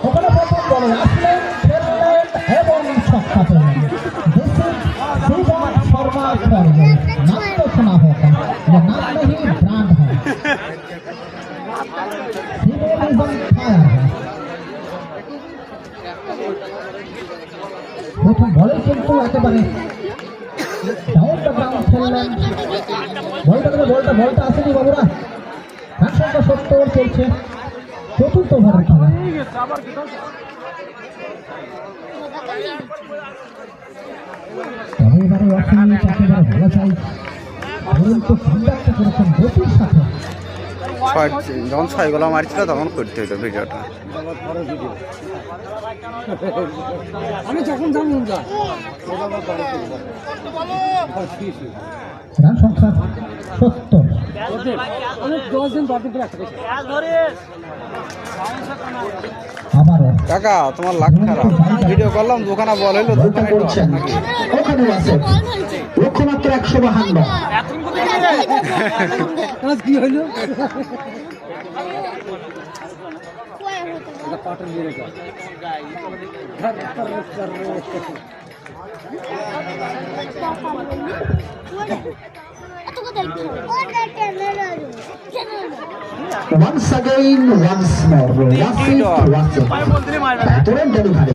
ওখানে প্রথম বলে আসলেন এবং ছক্কা পেলেন শর্মা नाम तो सुना होगा ये नाम नहीं ब्रांड है প্রথম বলে কিন্তু একেবারে ডাউন দ্য গ্রাউন্ড খেললেন বলটা আসেনি বাবুরা রান সংখ্যা 70 চলছে চতুর্থ ওভারের খেলা এবারে অসীম একেবারে বলা যায় দুরন্ত কমব্যাকটা করেছেন গতির সাথে যখন 6 গোল মারছিল তখন করতে হইতো ভিডিওটা আমি যখন জানলাম যা রান সংখ্যা 70 অনেক 10 দিন বাদ দিয়ে একটা আবারও কাকা তোমার লাখ খারাপ ভিডিও করলাম দোকানে বল হইলো দোকানে করছেন ওখানে আছে লক্ষ্যমাত্রা 152 আজ কি হইলো এটা পাটন দিয়ে রেখা once again once more